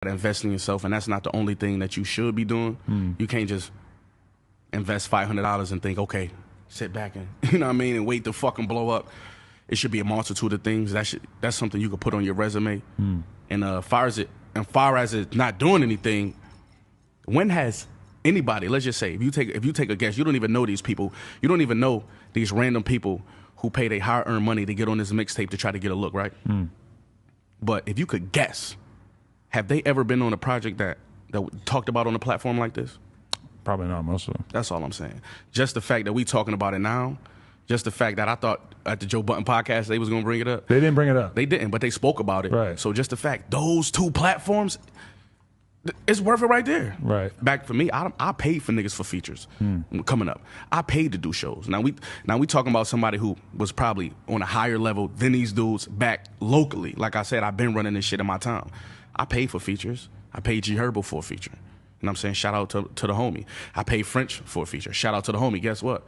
invest in yourself, and that's not the only thing that you should be doing. You can't just invest $500 and think, okay, sit back and you know what I mean, and wait to fucking blow up. It should be a multitude of things. That's something you could put on your resume. And far as it not doing anything, when has anybody, let's just say, if you take a guess, you don't even know these people, you don't even know these random people who pay their hard-earned money to get on this mixtape to try to get a look, right? But if you could guess, have they ever been on a project that talked about on a platform like this? Probably not, most of them. That's all I'm saying. Just the fact that we talking about it now, just the fact that I thought at the Joe Budden podcast they was going to bring it up. They didn't bring it up. They didn't, but they spoke about it. Right. So just the fact, those two platforms, it's worth it right there. Right. Back for me, I paid for niggas for features coming up. I paid to do shows. Now we talking about somebody who was probably on a higher level than these dudes back locally. Like I said, I've been running this shit in my town. I paid for features. I paid G Herbo for a feature. You know what I'm saying? Shout out to the homie. I paid French for a feature. Shout out to the homie. Guess what?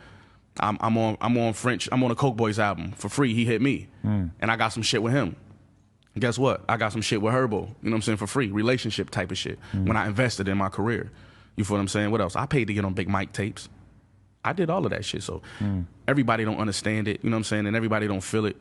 I'm on French. I'm on a Coke Boys album for free. He hit me, and I got some shit with him. Guess what? I got some shit with Herbo. You know what I'm saying? For free, relationship type of shit. When I invested in my career, you feel what I'm saying? What else? I paid to get on Big Mike tapes. I did all of that shit. So everybody don't understand it. You know what I'm saying? And everybody don't feel it.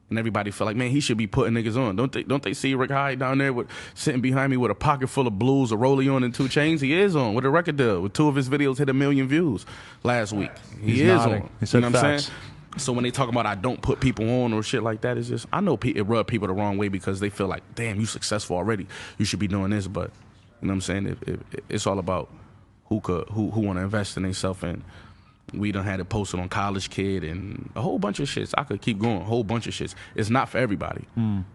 And everybody feel like, man, he should be putting niggas on. Don't they see Rick Hyde down there sitting behind me with a pocket full of blues, a rollie on, and 2 chains? He is on with a record deal. With 2 of his videos hit 1 million views last week. He is nodding. on. He said you know what I'm facts. saying? So when they talk about I don't put people on or shit like that, it's just, I know it rub people the wrong way because they feel like, damn, you successful already. You should be doing this. But you know what I'm saying? It's all about who want to invest in themselves. And we done had it posted on College Kid and a whole bunch of shits. I could keep going, a whole bunch of shits. It's not for everybody.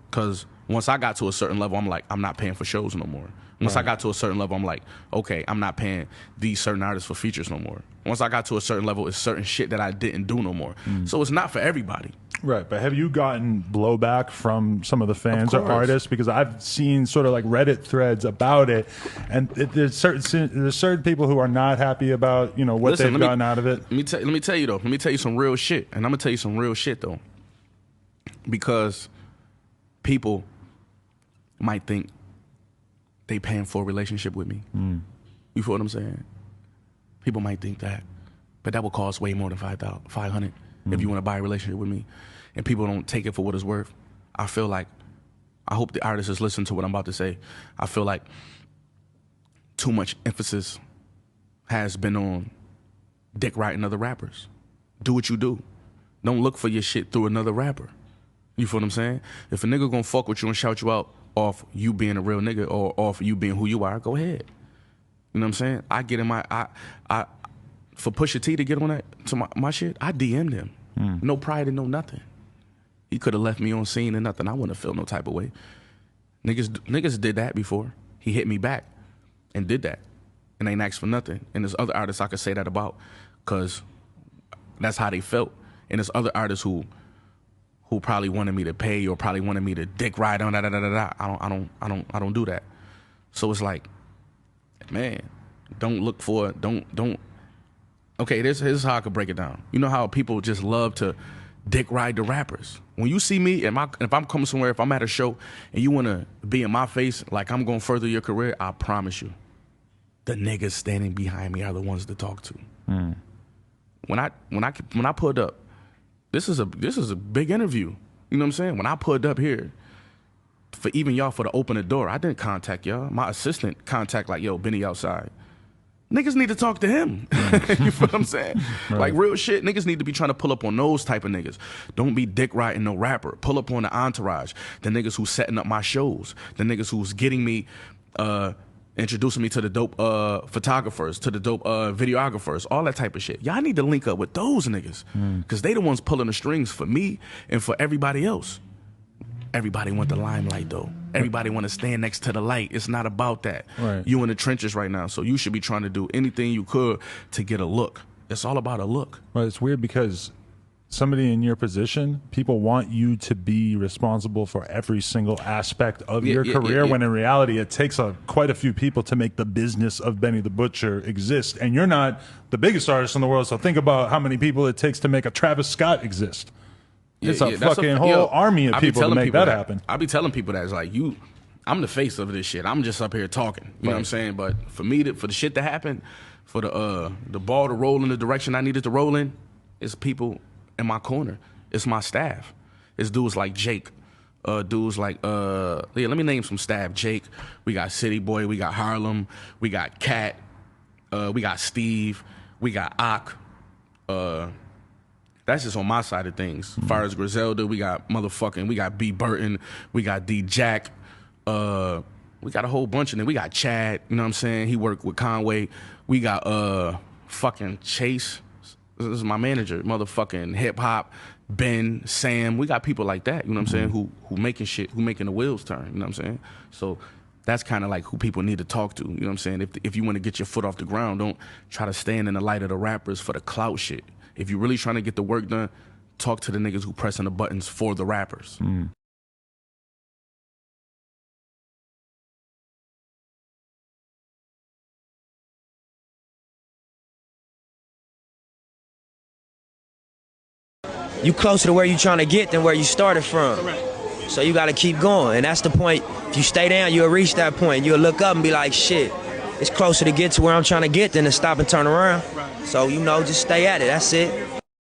Because once I got to a certain level, I'm like, I'm not paying for shows no more. Once I got to a certain level, I'm like, okay, I'm not paying these certain artists for features no more. Once I got to a certain level, it's certain shit that I didn't do no more. So it's not for everybody. Right, but have you gotten blowback from some of the fans Of or course. artists? Because I've seen sort of like Reddit threads about it, and there's certain people who are not happy about what Listen, they've gotten out of it. Let me tell you though. Let me tell you some real shit, and I'm gonna tell you some real shit though, because people might think they paying for a relationship with me. You feel what I'm saying? People might think that, but that will cost way more than $500 if you want to buy a relationship with me, and people don't take it for what it's worth. I hope the artists is listening to what I'm about to say. I feel like too much emphasis has been on dick riding other rappers. Do what you do. Don't look for your shit through another rapper. You feel what I'm saying? If a nigga gonna fuck with you and shout you out off you being a real nigga or off you being who you are, go ahead. You know what I'm saying? I get in my for Pusha T to get on that to my shit, I DM'd him. No pride and no nothing. He could have left me on scene and nothing. I wouldn't have felt no type of way. Niggas did that before. He hit me back and did that. And ain't asked for nothing. And there's other artists I could say that about because that's how they felt. And there's other artists who probably wanted me to pay or probably wanted me to dick ride on da. I don't do that. So it's like, man, don't look for don't. Okay, here's how I could break it down. You know how people just love to dick ride the rappers. When you see me and if I'm coming somewhere, if I'm at a show and you want to be in my face like I'm going to further your career, I promise you, the niggas standing behind me are the ones to talk to. When I pulled up, this is a big interview. You know what I'm saying? When I pulled up here, for even y'all for to open the door, I didn't contact y'all. My assistant contact like, yo, Benny outside. Niggas need to talk to him. You feel what I'm saying? Right. Like real shit, niggas need to be trying to pull up on those type of niggas. Don't be dick riding no rapper. Pull up on the entourage. The niggas who's setting up my shows. The niggas who's getting me, introducing me to the dope photographers, to the dope videographers, all that type of shit. Y'all need to link up with those niggas. Because they the ones pulling the strings for me and for everybody else. Everybody want the limelight though. Everybody want to stand next to the light. It's not about that. Right. You in the trenches right now, so you should be trying to do anything you could to get a look. It's all about a look. Well, it's weird because somebody in your position, people want you to be responsible for every single aspect of your career, when in reality it takes quite a few people to make the business of Benny the Butcher exist. And you're not the biggest artist in the world, so think about how many people it takes to make a Travis Scott exist. It's a fucking whole army of people to make that happen. I be telling people that it's like I'm the face of this shit. I'm just up here talking. You know what I'm saying? But for me, for the shit to happen, for the ball to roll in the direction I needed to roll in, it's people in my corner. It's my staff. It's dudes like Jake. Dudes like, let me name some staff. Jake, we got City Boy, we got Harlem, we got Cat, we got Steve, we got Ak. That's just on my side of things. As far as Griselda, we got B Burton, we got D Jack, we got a whole bunch of them. We got Chad, you know what I'm saying? He worked with Conway. We got fucking Chase. This is my manager, motherfucking hip hop. Ben, Sam, we got people like that, you know what I'm saying, who making shit, who making the wheels turn, you know what I'm saying? So that's kind of like who people need to talk to, you know what I'm saying? If you want to get your foot off the ground, don't try to stand in the light of the rappers for the clout shit. If you're really trying to get the work done, talk to the niggas who pressing the buttons for the rappers. You closer to where you trying to get than where you started from. Correct. So you got to keep going, and that's the point. If you stay down, you'll reach that point. You'll look up and be like, shit, it's closer to get to where I'm trying to get than to stop and turn around. Right. So, you know, just stay at it. That's it.